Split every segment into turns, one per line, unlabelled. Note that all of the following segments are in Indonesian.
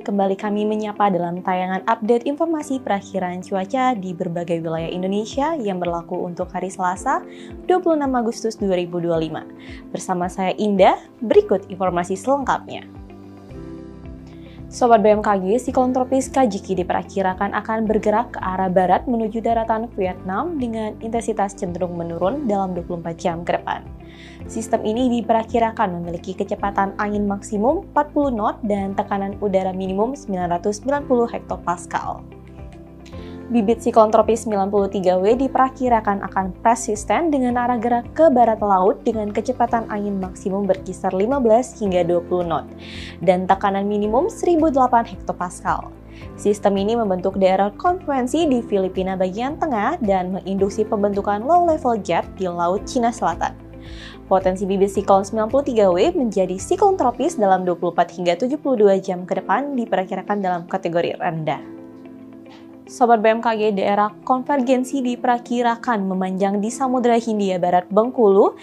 kembali kami menyapa dalam tayangan update informasi perakhiran cuaca di berbagai wilayah Indonesia yang berlaku untuk hari Selasa, 26 Agustus 2025. Bersama saya Indah, berikut informasi selengkapnya. Sobat BMKG, siklon tropis Kajiki diperkirakan akan bergerak ke arah barat menuju daratan Vietnam dengan intensitas cenderung menurun dalam 24 jam ke depan. Sistem ini diperkirakan memiliki kecepatan angin maksimum 40 knot dan tekanan udara minimum 990 hektopascal. Bibit siklon tropis 93W diperkirakan akan persisten dengan arah gerak ke barat laut dengan kecepatan angin maksimum berkisar 15 hingga 20 knot dan tekanan minimum 1008 hektopascal. Sistem ini membentuk daerah konfluensi di Filipina bagian tengah dan menginduksi pembentukan low level jet di Laut Cina Selatan. Potensi bibit siklon 93W menjadi siklon tropis dalam 24 hingga 72 jam ke depan diperkirakan dalam kategori rendah. Sobat BMKG, daerah konvergensi diperkirakan memanjang di Samudra Hindia Barat Bengkulu,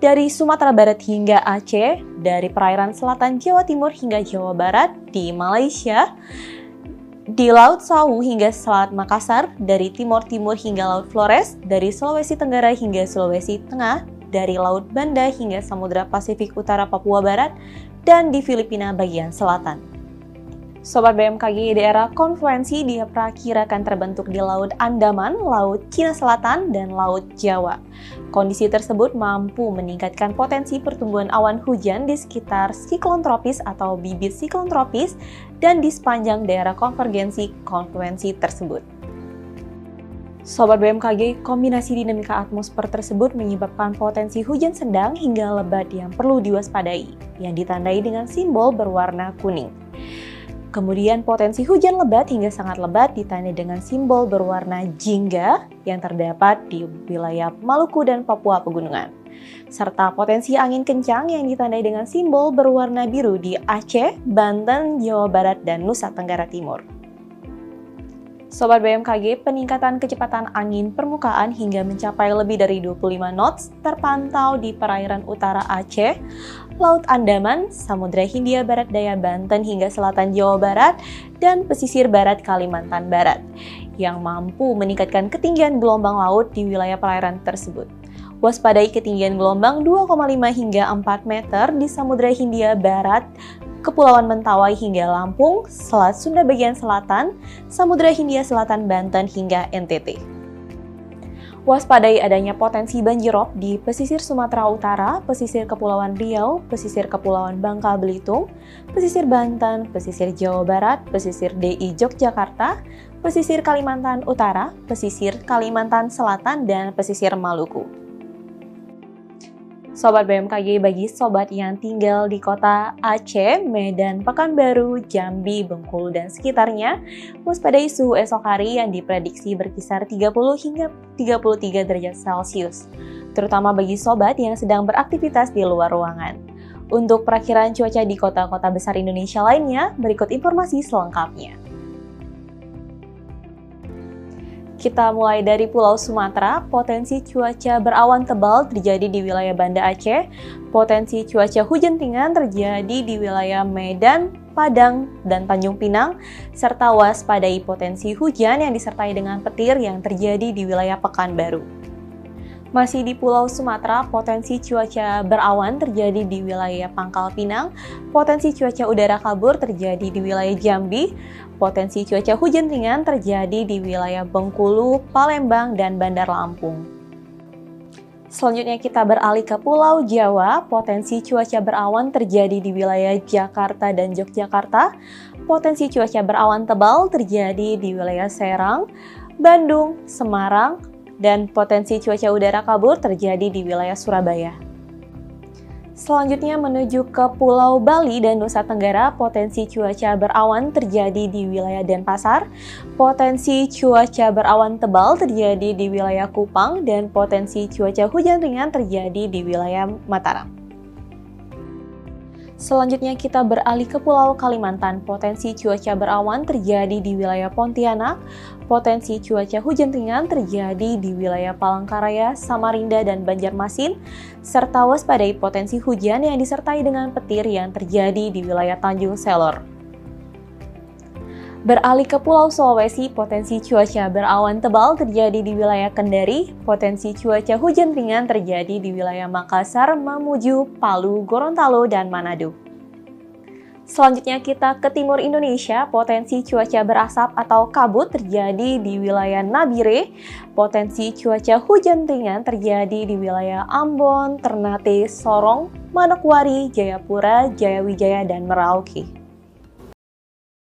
dari Sumatera Barat hingga Aceh, dari perairan selatan Jawa Timur hingga Jawa Barat, di Malaysia, di Laut Sawu hingga Selat Makassar, dari Timur-Timur hingga Laut Flores, dari Sulawesi Tenggara hingga Sulawesi Tengah, dari Laut Banda hingga Samudra Pasifik Utara Papua Barat, dan di Filipina bagian selatan. Sobat BMKG, daerah konfluensi diperkirakan terbentuk di Laut Andaman, Laut Cina Selatan, dan Laut Jawa. Kondisi tersebut mampu meningkatkan potensi pertumbuhan awan hujan di sekitar siklon tropis atau bibit siklon tropis dan di sepanjang daerah konvergensi konfluensi tersebut. Sobat BMKG, kombinasi dinamika atmosfer tersebut menyebabkan potensi hujan sedang hingga lebat yang perlu diwaspadai, yang ditandai dengan simbol berwarna kuning. Kemudian potensi hujan lebat hingga sangat lebat ditandai dengan simbol berwarna jingga yang terdapat di wilayah Maluku dan Papua Pegunungan. Serta potensi angin kencang yang ditandai dengan simbol berwarna biru di Aceh, Banten, Jawa Barat, dan Nusa Tenggara Timur. Sobat BMKG, peningkatan kecepatan angin permukaan hingga mencapai lebih dari 25 knots terpantau di perairan utara Aceh, Laut Andaman, Samudra Hindia Barat Daya Banten hingga selatan Jawa Barat, dan pesisir barat Kalimantan Barat, yang mampu meningkatkan ketinggian gelombang laut di wilayah perairan tersebut. Waspadai ketinggian gelombang 2,5 hingga 4 meter di Samudra Hindia Barat, Kepulauan Mentawai hingga Lampung, Selat Sunda bagian selatan, Samudra Hindia Selatan Banten hingga NTT. Waspadai adanya potensi banjirop di pesisir Sumatera Utara, pesisir Kepulauan Riau, pesisir Kepulauan Bangka Belitung, pesisir Banten, pesisir Jawa Barat, pesisir DI Yogyakarta, pesisir Kalimantan Utara, pesisir Kalimantan Selatan, dan pesisir Maluku. Sobat BMKG, bagi sobat yang tinggal di kota Aceh, Medan, Pekanbaru, Jambi, Bengkulu, dan sekitarnya, waspadai suhu esok hari yang diprediksi berkisar 30 hingga 33 derajat Celcius, terutama bagi sobat yang sedang beraktivitas di luar ruangan. Untuk perakhiran cuaca di kota-kota besar Indonesia lainnya, berikut informasi selengkapnya. Kita mulai dari Pulau Sumatera, potensi cuaca berawan tebal terjadi di wilayah Banda Aceh, potensi cuaca hujan ringan terjadi di wilayah Medan, Padang, dan Tanjung Pinang, serta waspadai potensi hujan yang disertai dengan petir yang terjadi di wilayah Pekanbaru. Masih di Pulau Sumatera, potensi cuaca berawan terjadi di wilayah Pangkal Pinang, potensi cuaca udara kabur terjadi di wilayah Jambi, potensi cuaca hujan ringan terjadi di wilayah Bengkulu, Palembang, dan Bandar Lampung. Selanjutnya kita beralih ke Pulau Jawa, potensi cuaca berawan terjadi di wilayah Jakarta dan Yogyakarta, potensi cuaca berawan tebal terjadi di wilayah Serang, Bandung, Semarang, dan potensi cuaca udara kabur terjadi di wilayah Surabaya. Selanjutnya menuju ke Pulau Bali dan Nusa Tenggara, potensi cuaca berawan terjadi di wilayah Denpasar, potensi cuaca berawan tebal terjadi di wilayah Kupang, dan potensi cuaca hujan ringan terjadi di wilayah Mataram. Selanjutnya kita beralih ke Pulau Kalimantan. Potensi cuaca berawan terjadi di wilayah Pontianak, potensi cuaca hujan ringan terjadi di wilayah Palangkaraya, Samarinda, dan Banjarmasin, serta waspadai potensi hujan yang disertai dengan petir yang terjadi di wilayah Tanjung Selor. Beralih ke Pulau Sulawesi, potensi cuaca berawan tebal terjadi di wilayah Kendari, potensi cuaca hujan ringan terjadi di wilayah Makassar, Mamuju, Palu, Gorontalo, dan Manado. Selanjutnya kita ke timur Indonesia, potensi cuaca berasap atau kabut terjadi di wilayah Nabire, potensi cuaca hujan ringan terjadi di wilayah Ambon, Ternate, Sorong, Manokwari, Jayapura, Jayawijaya, dan Merauke.